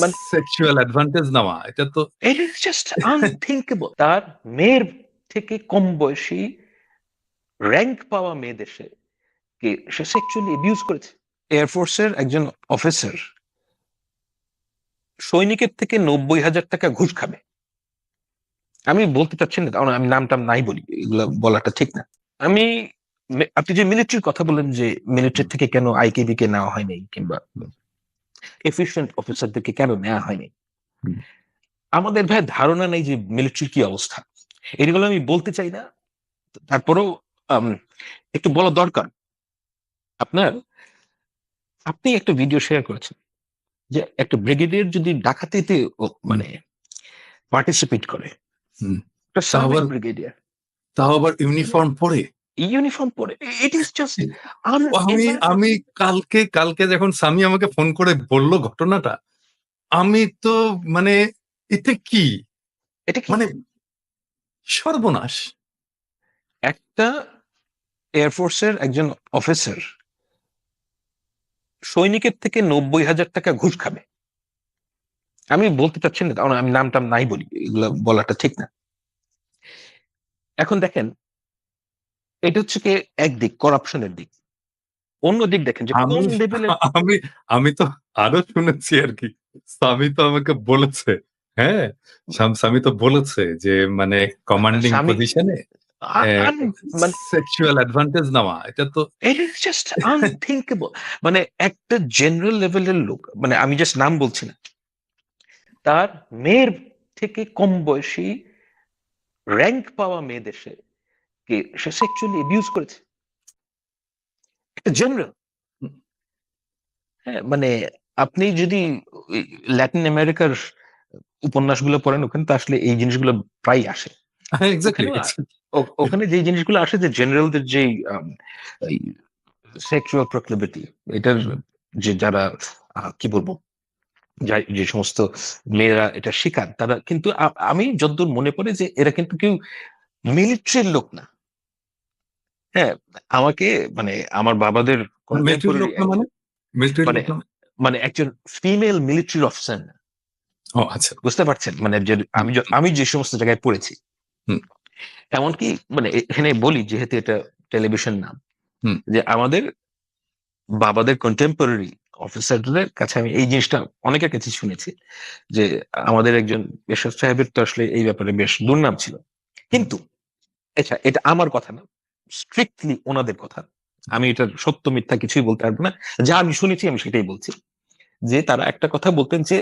মানে sexual advantage নেওয়া, এটা তো ইট ইজ জাস্ট আনথিঙ্কেবল। তার মেয়ের থেকে কম বয়সী র্যাঙ্ক পাওয়া মেয়েদের কে সে সেক্সুয়ালি অ্যাবিউজ করেছে। এয়ারফোর্সের একজন অফিসার সৈনিকের থেকে 90,000 টাকা ঘুষ খাবে। আমি বলতে চাচ্ছি না, কারণ আমি নাম টাম নাই বলি, এগুলো বলাটা ঠিক না। আপনি যে মিলিটারির কথা বলেন, যে মিলিটারি থেকে কেন আইকেবি কে নেওয়া হয়নি, কিংবা এফিশিয়েন্ট অফিসারদেরকে কেন নেওয়া হয়নি, হুম। আমাদের ভাই ধারণা নেই যে মিলিটারির কি অবস্থা। এগুলো আমি বলতে চাই না, তারপরেও একটু বলা দরকার। আপনি একটা ভিডিও শেয়ার করেছেন যে একটা ব্রিগেডিয়ার যদি ডাকাতিতে মানে পার্টিসিপেট করে, হুম। একটা তাও সার্ভিস আবার ব্রিগেডিয়ার ইউনিফর্ম পরে। ইউনিফর্ম পরে, ইট ইজ জাস্ট আমি কালকে যখন স্বামী আমাকে ফোন করে বলল ঘটনাটা, আমি তো মানে এতে কি এটা কি মানে সর্বনাশ। একটা এয়ারফোর্সের একজন অফিসার সৈনিকের থেকে 90,000 টাকা ঘুষ খাবে। আমি বলতে চাচ্ছি না, কারণ আমি নাম টাম নাই বলি, এগুলো বলাটা ঠিক না। এখন দেখেন, এটা হচ্ছে কি একদিক করাপশনের দিক, অন্য দিক দেখেন যে আমি কোন লেভেলের। আমি আমি তো আরো শুনেছি আর কি, স্বামী তো আমাকে বলেছে, হ্যাঁ, স্বামী তো বলেছে যে মানে কমান্ডিং স্বামী পজিশনে মানে সেক্সুয়াল অ্যাডভান্টেজ নেওয়া, এটা তো ইট ইজ জাস্ট আনথিঙ্কেবল। মানে একটা জেনারেল লেভেলের লোক, মানে আমি জাস্ট নাম বলছি না, তার মেয়ের থেকে কম বয়সী র্যাঙ্ক পাওয়া মেয়েদের কে সে সেক্সুয়ালি অ্যাবিউজ করেছে। একটা জেনারেল, হ্যাঁ, মানে আপনি যদি ল্যাটিন আমেরিকার উপন্যাসগুলো পড়েন, ওখানে তো আসলে এই জিনিসগুলো প্রায় আসে। এক্স্যাক্টলি। ওখানে ওখানে যে জিনিসগুলো আসে, যে জেনারেলদের যে সেক্সুয়াল প্রক্লিভিটি, এটার যে যারা কি বলবো, যে সমস্ত মেয়েরা এটা শিকার, তারা কিন্তু আমি যতদূর মনে পড়ে যে এরা কিন্তু কেউ মিলিটারির লোক না। হ্যাঁ, আমাকে মানে আমার বাবাদের মিলিটারি কন্টেম্পোরারি লোক না মানে? মিলিটারি মানে লোক না? মানে একজন ফিমেল মিলিটারি অফিসার, ও আচ্ছা। বুঝতে পারছেন? মানে যে হুম, আমি যে সমস্ত জায়গায় পড়েছি, হুম, এমনকি মানে এখানে বলি, যেহেতু এটা টেলিভিশন নাম, হুম। যে আমাদের বাবাদের কন্টেম্পোরারি অফিসারদের কাছে আমি এই জিনিসটা অনেকের কাছে শুনেছি, যে আমাদের একজন এরশাদ সাহেবের তো আসলে এই ব্যাপারে বেশ দুর্নাম ছিল। কিন্তু আচ্ছা, এটা আমার কথা না, স্ট্রিক্টলি ওনাদের কথা। আমি এটার সত্য মিথ্যা কিছুই বলতে পারবো না, যা আমি শুনেছি আমি সেটাই বলছি। যে তারা একটা কথা বলতেন, যে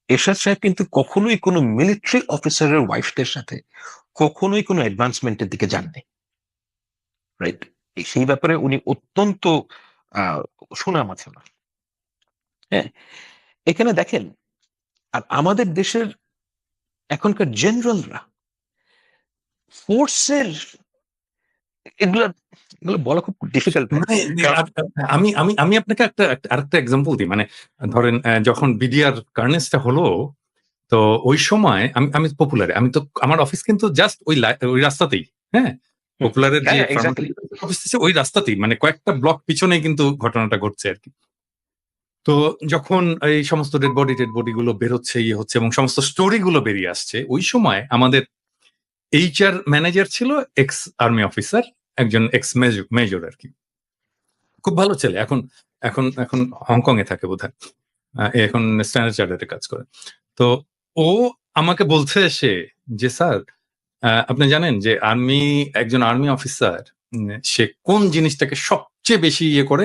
এরশাদ সাহেব কিন্তু কখনোই কোনো মিলিটারি অফিসারের ওয়াইফদের সাথে কখনোই কোনো অ্যাডভান্সমেন্টের দিকে যাননি, রাইট? সেই ব্যাপারে উনি অত্যন্ত আহ সুনাম আছে ওনার। হ্যাঁ, এখানে দেখেন, আর আমাদের দেশের এখনকার জেনারেলরা ফোর্সের, এগুলো এগুলো বলা খুব ডিফিকাল্ট ভাই। মানে আমি আমি আমি আপনাকে আরেকটা এক্সাম্পল দিই। মানে ধরেন যখন বিডিআর কার্নেসটা হলো, তো ওই সময় আমি পপুলারে, আমি তো আমার অফিস কিন্তু জাস্ট ওই রাস্তাতেই, হ্যাঁ, পপুলারের যে হ্যাঁ, এক্স্যাক্টলি। অফিস আছে ওই রাস্তাতেই, মানে কয়েকটা ব্লক পিছনেই কিন্তু ঘটনাটা ঘটছে আর কি। তো যখন এই সমস্ত ডেড বডি গুলো বেরোচ্ছে, ইয়ে হচ্ছে এবং সমস্ত স্টোরি গুলো বেরিয়ে আসছে, ওই সময় আমাদের এইচআর ম্যানেজার ছিল এক্স আর্মি অফিসার, একজন এক্স মেজর আর কি, খুব ভালো ছেলে। এখন এখন এখন হংকং এ থাকে বোধহয়, এখন স্ট্যান্ডার্ড চার্টার্ডে কাজ করে। তো ও আমাকে বলছে সে, যে স্যার আপনি জানেন যে একজন আর্মি অফিসার সে কোন জিনিসটাকে সবচেয়ে বেশি ইয়ে করে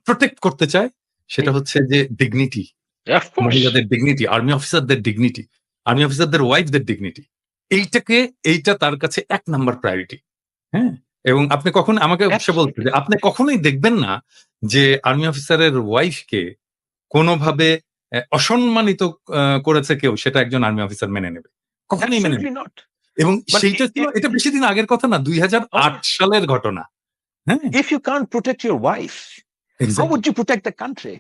প্রোটেক্ট করতে চায়, সেটা হচ্ছে যে ডিগনিটি, মহিলাদের ডিগনিটি, আর্মি অফিসারদের ডিগনিটি, আর্মি অফিসারদের ওয়াইফদের ডিগনিটি। এইটা তার কাছে 1 নাম্বার প্রায়োরিটি। হ্যাঁ, এবং আপনি কখন আমাকে সে বলছে যে আপনি কখনোই দেখবেন না যে আর্মি অফিসারের ওয়াইফকে কোনোভাবে অসম্মানিত করেছে কেউ, সেটা একজন আর্মি অফিসার মেনে নেবে, কখনোই মেনে নেবে। এবং সেইটা ছিল, এটা বেশি দিন আগের কথা না, 2008 সালের ঘটনা। হ্যাঁ, if you can't protect your wife, how would you protect the country?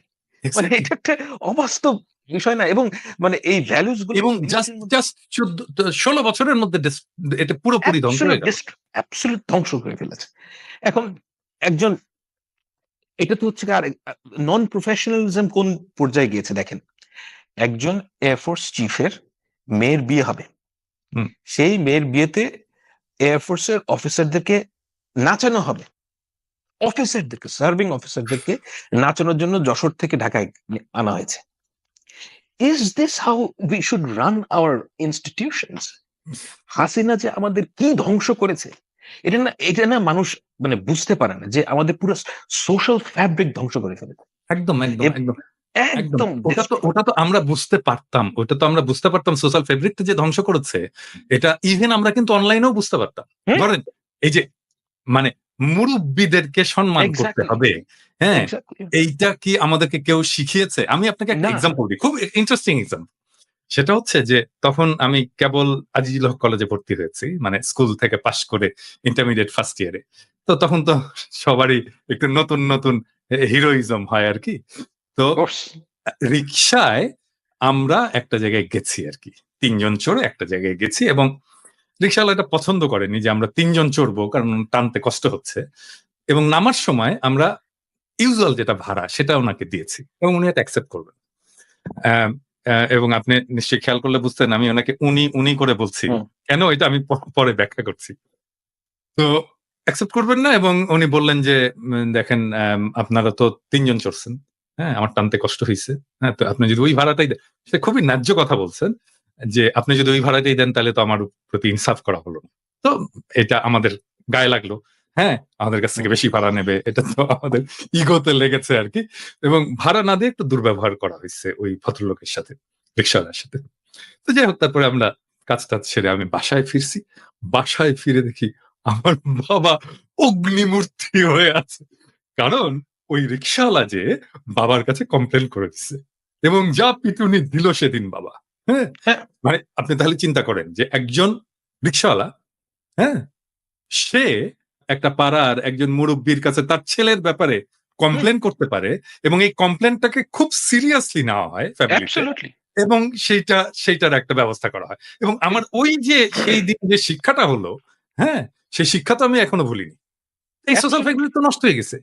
মানে এটা একটা অবাস্তব বিষয় না? এবং মানে এই ভ্যালুস গুলো, এবং জাস্ট 16 বছরের মধ্যে এটা পুরোপুরি ধ্বংস হয়ে গেল। অ্যাবসলিউট ধ্বংস করে ফেলেছে। এখন একজন, এটা তো হচ্ছে আর নন প্রফেশনালিজম কোন পর্যায়ে গিয়েছে দেখেন। একজন এয়ারফোর্স চিফের মেয়ের বিয়ে হবে, হুম। সেই মেয়ের বিয়েতে এয়ারফোর্সের অফিসারদেরকে নাচানো হবে, অফিসারদেরকে, সার্ভিং অফিসারদেরকে নাচানোর জন্য যশোর থেকে ঢাকায় আনা হয়েছে। Is this how we should run our institutions? Hasina যে আমাদের কি ধ্বংস করেছে, এটা না মানুষ মানে বুঝতে পারে না, যে আমাদের পুরো সোশ্যাল ফ্যাব্রিক ধ্বংস করে ফেলেছে। একদম, একদম, এ- একদম, একদম। একদম ওটা তো আমরা বুঝতে পারতাম, সোশ্যাল ফেব্রিকটা যে ধ্বংস করেছে, এটা ইভেন আমরা কিন্তু অনলাইনেও বুঝতে পারতাম। হুম। ধরেন এই যে মানে মুরব্বীদেরকে সম্মান করতে Exactly. হবে, হ্যাঁ, Exactly. এইটা কি আমাদেরকে কেউ শিখিয়েছে? আমি আপনাকে একটা না। এক্সাম্পল দিই, খুব ইন্টারেস্টিং এক্সাম্পল। সেটা হচ্ছে যে তখন আমি কেবল আজিজুল হক কলেজে ভর্তি হয়েছি, মানে স্কুল থেকে পাশ করে ইন্টারমিডিয়েট ফার্স্ট ইয়ারে। তো তখন তো সবারই একটু নতুন নতুন হিরোইজম হয় আর কি। তো Of course. রিক্সায় আমরা একটা জায়গায় গেছি আর কি, ৩ জন চড়ে একটা জায়গায় গেছি, এবং রিক্সাওয়ালা এটা পছন্দ করেনি যে আমরা ৩ জন চড়বো, কারণ টানতে কষ্ট হচ্ছে। এবং নামার সময় আমরা ইউজুয়াল যেটা ভাড়া সেটা ওনাকে দিয়েছি, এবং উনি এটা অ্যাকসেপ্ট করবেন। এবং আপনি নিশ্চয়ই খেয়াল করলে বুঝতেন আমি ওনাকে উনি উনি করে বলছি হুম। কেন, এটা আমি পরে ব্যাখ্যা করছি। তো অ্যাকসেপ্ট করবেন না, এবং উনি বললেন যে দেখেন আপনারা তো ৩ জন চড়ছেন, হ্যাঁ, আমার টানতে কষ্ট হয়েছে, হ্যাঁ, তো আপনি যদি ওই ভাড়াটাই দেন, সে খুবই ন্যায্য কথা বলছেন, যে আপনি যদি ওই ভাড়াটাই দেন তাহলে তো আমার প্রতি ইনসাফ করা হলো না। তো এটা আমাদের গায়ে লাগলো, হ্যাঁ, আমাদের কাছ থেকে বেশি ভাড়া নেবে, এটা তো আমাদের ইগোতে লেগেছে আর কি, এবং ভাড়া না দিয়ে একটু দুর্ব্যবহার করা হয়েছে ওই ভদ্রলোকের সাথে, রিক্সাওয়ালার সাথে। তো যাই হোক, তারপরে আমরা কাজ টাজ সেরে আমি বাসায় ফিরছি। বাসায় ফিরে দেখি আমার বাবা অগ্নিমূর্তি হয়ে আছে। কারণ ওই রিক্সাওয়ালা যে বাবার কাছে কমপ্লেন করে দিছে, এবং যা পিটুনি দিল সেদিন বাবা, হ্যাঁ, হ্যাঁ। মানে আপনি তাহলে চিন্তা করেন যে একজন রিক্সাওয়ালা, হ্যাঁ, সে একটা পাড়ার একজন মুরব্বীর কাছে তার ছেলের ব্যাপারে কমপ্লেন করতে পারে, এবং এই কমপ্লেনটাকে খুব সিরিয়াসলি নেওয়া হয় ফ্যামিলিতে, Absolutely. এবং সেইটার একটা ব্যবস্থা করা হয়। এবং আমার ওই যে সেই দিন যে শিক্ষাটা হলো, হ্যাঁ, সেই শিক্ষা তো আমি এখনো ভুলিনি। এই সোশ্যাল Absolutely. ফ্যাক্টরি তো নষ্ট হয়ে গেছে।